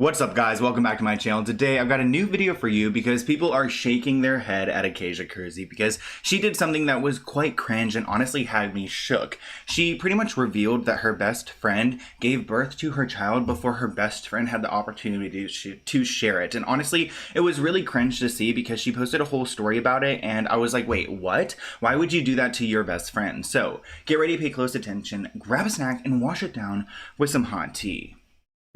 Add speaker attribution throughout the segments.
Speaker 1: What's up guys, welcome back to my channel. Today I've got a new video for you because people are shaking their head at Acacia Kersey because she did something that was quite cringe and honestly had me shook. She pretty much revealed that her best friend gave birth to her child before her best friend had the opportunity to share it. And honestly, it was really cringe to see because she posted a whole story about it and I was like, wait, what? Why would you do that to your best friend? So get ready to pay close attention, grab a snack, and wash it down with some hot tea.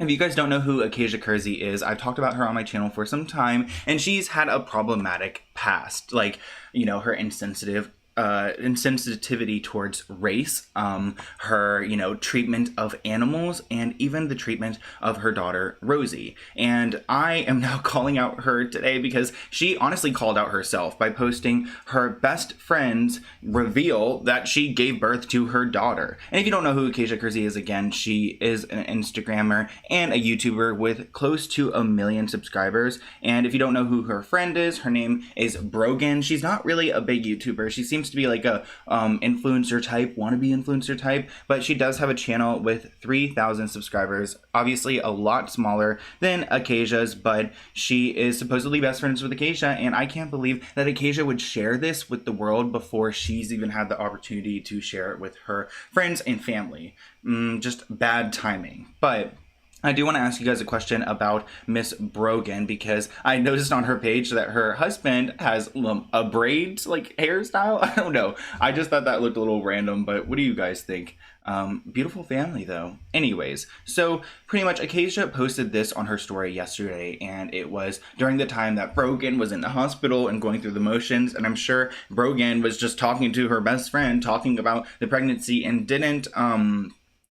Speaker 1: If you guys don't know who Acacia Kersey is, I've talked about her on my channel for some time, and she's had a problematic past. Like, you know, her insensitivity towards race, her, treatment of animals, and even the treatment of her daughter, Rosie. And I am now calling out her today because she honestly called out herself by posting her best friend's reveal that she gave birth to her daughter. And if you don't know who Acacia Kersey is, again, she is an Instagrammer and a YouTuber with close to 1 million subscribers. And if you don't know who her friend is, her name is Brogan. She's not really a big YouTuber. She seems to be like a influencer type, wannabe influencer type, but she does have a channel with 3,000 subscribers, obviously a lot smaller than Acacia's, but she is supposedly best friends with Acacia, and I can't believe that Acacia would share this with the world before she's even had the opportunity to share it with her friends and family. Just bad timing. But I do want to ask you guys a question about Miss Brogan because I noticed on her page that her husband has a braids like hairstyle. I don't know. I just thought that looked a little random, but what do you guys think? Beautiful family though. Anyways, so pretty much Acacia posted this on her story yesterday, and it was during the time that Brogan was in the hospital and going through the motions, and I'm sure Brogan was just talking to her best friend, talking about the pregnancy, and didn't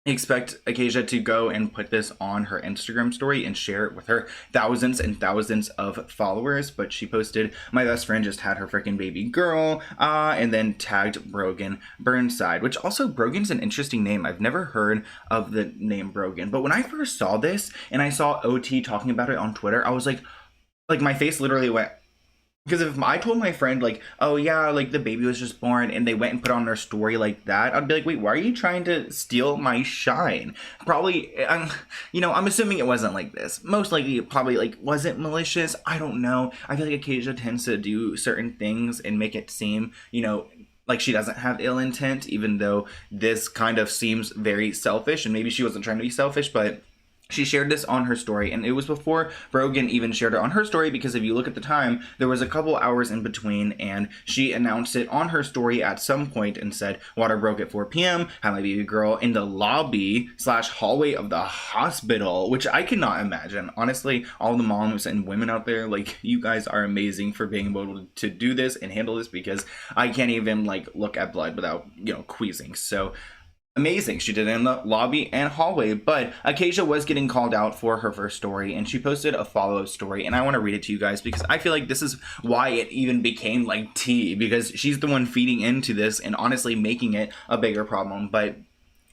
Speaker 1: expect Acacia to go and put this on her Instagram story and share it with her thousands and thousands of followers, but she posted, "My best friend just had her freaking baby girl," and then tagged Brogan Burnside, which also, Brogan's an interesting name. I've never heard of the name Brogan, but when I first saw this and I saw OT talking about it on Twitter, I was like my face literally went, because if I told my friend, like, oh yeah, like the baby was just born, and they went and put on their story like that, I'd be like, wait, why are you trying to steal my shine? Probably, I'm assuming it wasn't like this. Most likely, it probably like wasn't malicious. I don't know. I feel like Acacia tends to do certain things and make it seem, like she doesn't have ill intent, even though this kind of seems very selfish, and maybe she wasn't trying to be selfish, but she shared this on her story, and it was before Brogan even shared it on her story, because if you look at the time, there was a couple hours in between, and she announced it on her story at some point and said, "Water broke at 4 p.m., had my baby girl in the lobby / hallway of the hospital," which I cannot imagine. Honestly, all the moms and women out there, like, you guys are amazing for being able to do this and handle this, because I can't even, like, look at blood without, queasing. So amazing. She did it in the lobby and hallway. But Acacia was getting called out for her first story, and she posted a follow-up story, and I want to read it to you guys because I feel like this is why it even became like tea, because she's the one feeding into this and honestly making it a bigger problem. But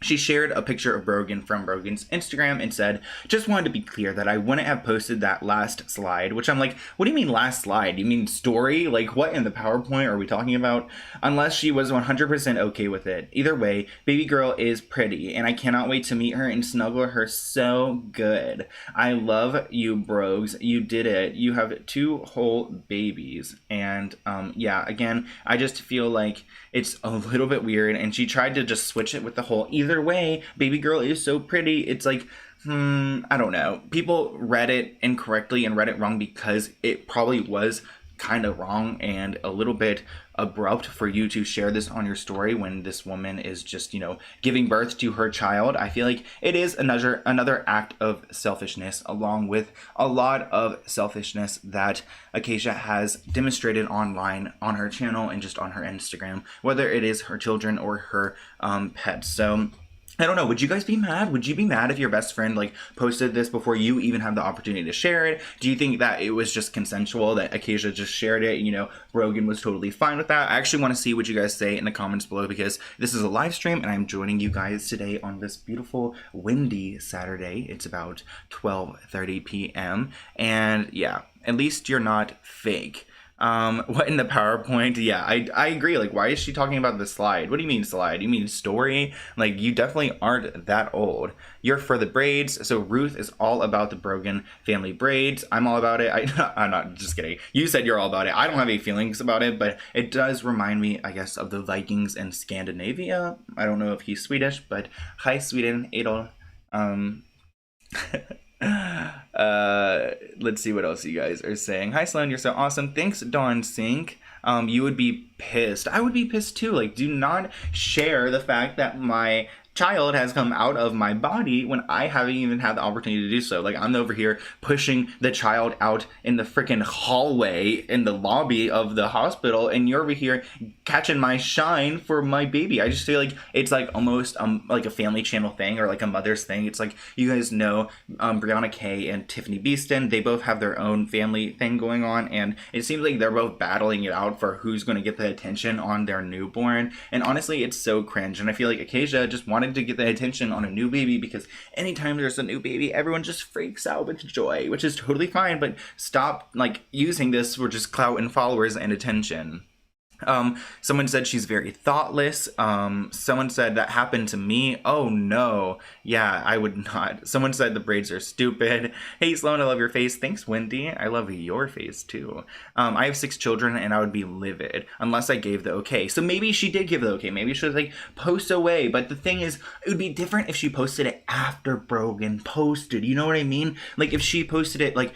Speaker 1: she shared a picture of Brogan from Brogan's Instagram and said, "Just wanted to be clear that I wouldn't have posted that last slide," which I'm like, what do you mean last slide? You mean story? Like, what in the PowerPoint are we talking about? "Unless she was 100% okay with it. Either way, baby girl is pretty, and I cannot wait to meet her and snuggle her so good. I love you, Brogs. You did it. You have 2 whole babies." And yeah, again, I just feel like it's a little bit weird, and she tried to just switch it with the whole "either way, baby girl is so pretty." It's like, I don't know. People read it incorrectly and read it wrong because it probably was kind of wrong and a little bit abrupt for you to share this on your story when this woman is just, giving birth to her child. I feel like it is another act of selfishness, along with a lot of selfishness that Acacia has demonstrated online on her channel and just on her Instagram, whether it is her children or her pets. So I don't know. Would you guys be mad? Would you be mad if your best friend posted this before you even had the opportunity to share it? Do you think that it was just consensual, that Acacia just shared it? Brogan was totally fine with that. I actually want to see what you guys say in the comments below, because this is a live stream and I'm joining you guys today on this beautiful windy Saturday. It's about 12:30 p.m. and yeah, at least you're not fake. What in the PowerPoint? Yeah, I agree. Like, why is she talking about the slide? What do you mean slide? You mean story? Like, you definitely aren't that old. You're for the braids. So Ruth is all about the Brogan family braids. I'm all about it. I'm not, just kidding. You said you're all about it. I don't have any feelings about it, but it does remind me, I guess, of the Vikings in Scandinavia. I don't know if he's Swedish, but hi, Sweden, Adol. Um, let's see what else you guys are saying. Hi Sloan, you're so awesome. Thanks, Dawn Sink. You would be pissed. I would be pissed too. Like, do not share the fact that my child has come out of my body when I haven't even had the opportunity to do so. Like, I'm over here pushing the child out in the freaking hallway in the lobby of the hospital, and you're over here catching my shine for my baby. I just feel like it's like almost like a family channel thing, or like a mother's thing. It's like, you guys know Brianna Kay and Tiffany Beeston, they both have their own family thing going on, and it seems like they're both battling it out for who's going to get the attention on their newborn. And honestly, it's so cringe, and I feel like Acacia just wanted to get the attention on a new baby, because anytime there's a new baby, everyone just freaks out with joy, which is totally fine, but stop like using this for just clout and followers and attention. Someone said she's very thoughtless. Someone said that happened to me. Oh no. Yeah, I would not. Someone said the braids are stupid. Hey Sloan, I love your face. Thanks, Wendy. I love your face too. I have 6 children and I would be livid unless I gave the okay. So maybe she did give the okay. Maybe she was like, post away. But the thing is, it would be different if she posted it after Brogan posted. You know what I mean? Like, if she posted it like,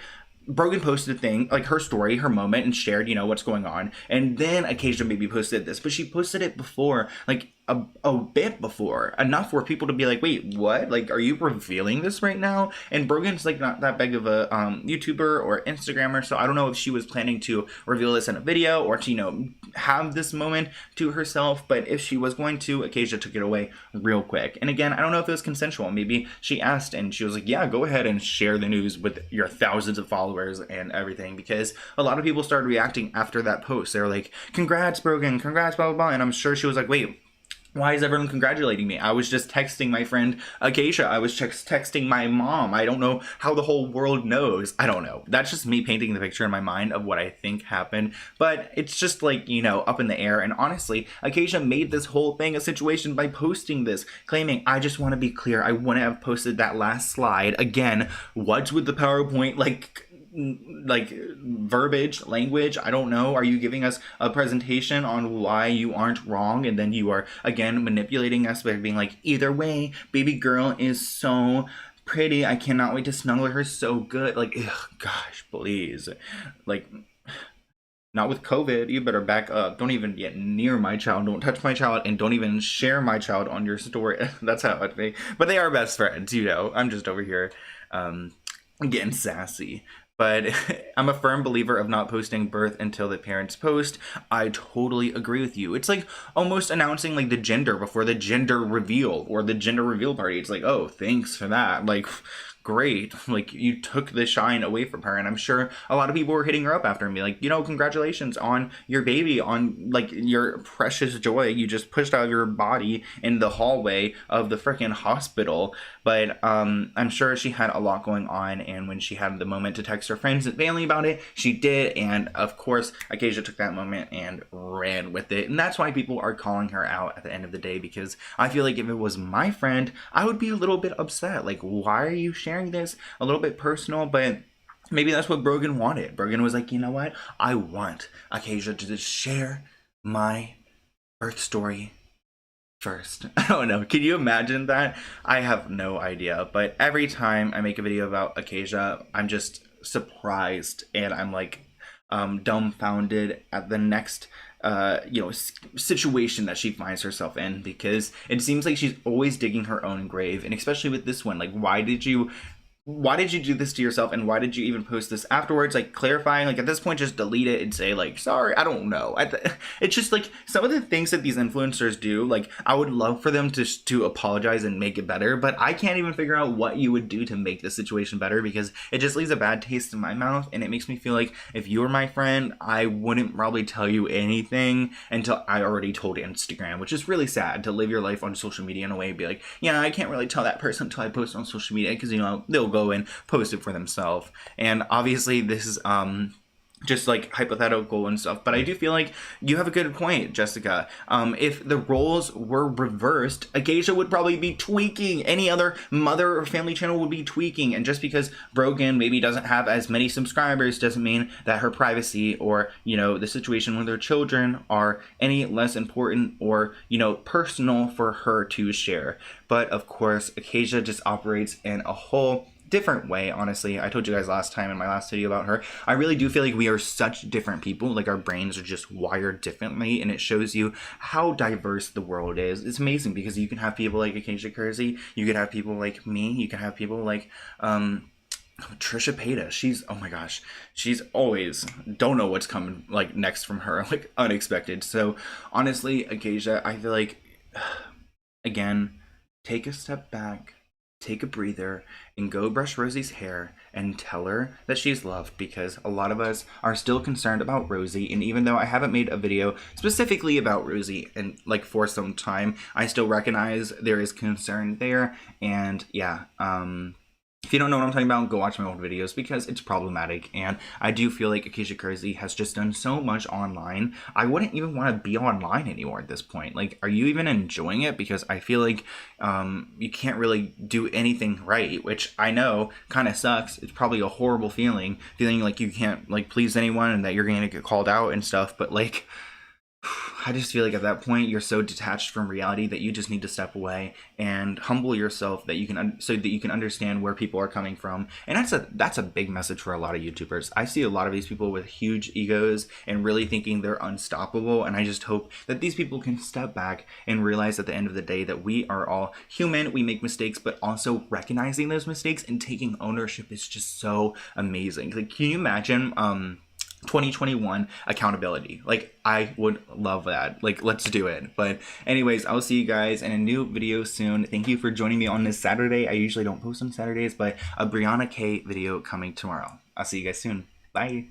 Speaker 1: Brogan posted a thing, like her story, her moment, and shared, what's going on. And then Acacia maybe posted this, but she posted it before, like a bit before, enough for people to be like, wait, what? Like, are you revealing this right now? And Brogan's like not that big of a YouTuber or Instagrammer, so I don't know if she was planning to reveal this in a video or to, have this moment to herself. But if she was going to, Acacia took it away real quick. And again, I don't know if it was consensual. Maybe she asked and she was like, yeah, go ahead and share the news with your thousands of followers and everything, because a lot of people started reacting after that post. They were like, congrats, Brogan, congrats, blah, blah, blah. And I'm sure she was like, wait, why is everyone congratulating me? I was just texting my friend Acacia. I was just texting my mom. I don't know how the whole world knows. I don't know. That's just me painting the picture in my mind of what I think happened. But it's just like, up in the air. And honestly, Acacia made this whole thing a situation by posting this, claiming, I just want to be clear. I wouldn't have posted that last slide. Again, what's with the PowerPoint? Like verbiage, language, I don't know. Are you giving us a presentation on why you aren't wrong, and then you are again manipulating us by being like, either way, baby girl is so pretty, I cannot wait to snuggle her, so good. Like, ugh, gosh, please. Like, not with COVID. You better back up. Don't even get near my child. Don't touch my child, and don't even share my child on your story. That's how it be. But they are best friends, I'm just over here getting sassy. But I'm a firm believer of not posting birth until the parents post. I totally agree with you. It's like almost announcing like the gender before the gender reveal or the gender reveal party. It's like, oh, thanks for that. Like, great. Like, you took the shine away from her. And I'm sure a lot of people were hitting her up after me like, congratulations on your baby, on like your precious joy you just pushed out of your body in the hallway of the freaking hospital. But I'm sure she had a lot going on, and when she had the moment to text her friends and family about it, she did. And of course, Acacia took that moment and ran with it. And that's why people are calling her out at the end of the day, because I feel like if it was my friend, I would be a little bit upset. Like, why are you sharing this? A little bit personal, but maybe that's what Brogan wanted. Brogan was like, you know what? I want Acacia to just share my birth story first. I don't know. Can you imagine that? I have no idea. But every time I make a video about Acacia, I'm just surprised, and I'm like dumbfounded at the next situation that she finds herself in, because it seems like she's always digging her own grave. And especially with this one, like, why did you do this to yourself, and why did you even post this afterwards? Like, clarifying, like, at this point, just delete it and say, like, sorry, I don't know. It's just, like, some of the things that these influencers do, like, I would love for them to apologize and make it better, but I can't even figure out what you would do to make the situation better, because it just leaves a bad taste in my mouth, and it makes me feel like if you were my friend, I wouldn't probably tell you anything until I already told Instagram, which is really sad, to live your life on social media in a way and be like, yeah, I can't really tell that person until I post on social media, because, they'll go and post it for themselves. And obviously this is just like hypothetical and stuff, but I do feel like you have a good point, Jessica. If the roles were reversed, Acacia would probably be tweaking. Any other mother or family channel would be tweaking, and just because Brogan maybe doesn't have as many subscribers doesn't mean that her privacy or the situation with her children are any less important or personal for her to share. But of course, Acacia just operates in a whole different way. Honestly, I told you guys last time in my last video about her, I really do feel like we are such different people. Like, our brains are just wired differently, and it shows you how diverse the world is. It's amazing because you can have people like Acacia Kersey, you could have people like me, you can have people like Trisha Paytas. She's, oh my gosh, she's always, don't know what's coming like next from her, like unexpected. So honestly, Acacia, I feel like again, take a step back, take a breather, and go brush Rosie's hair and tell her that she's loved, because a lot of us are still concerned about Rosie. And even though I haven't made a video specifically about Rosie and like for some time, I still recognize there is concern there. And yeah, if you don't know what I'm talking about, go watch my old videos because it's problematic. And I do feel like Acacia Kersey has just done so much online. I wouldn't even want to be online anymore at this point. Like, are you even enjoying it? Because I feel like you can't really do anything right, which I know kind of sucks. It's probably a horrible feeling like you can't like please anyone and that you're going to get called out and stuff. But like, I just feel like at that point you're so detached from reality that you just need to step away and humble yourself that you can so that you can understand where people are coming from. And that's a big message for a lot of YouTubers. I see a lot of these people with huge egos and really thinking they're unstoppable, and I just hope that these people can step back and realize at the end of the day that we are all human, we make mistakes, but also recognizing those mistakes and taking ownership is just so amazing. Like, can you imagine 2021 accountability? Like, I would love that. Like, let's do it. But anyways, I'll see you guys in a new video soon. Thank you for joining me on this Saturday. I usually don't post on Saturdays, but a Brianna K video coming tomorrow. I'll see you guys soon. Bye.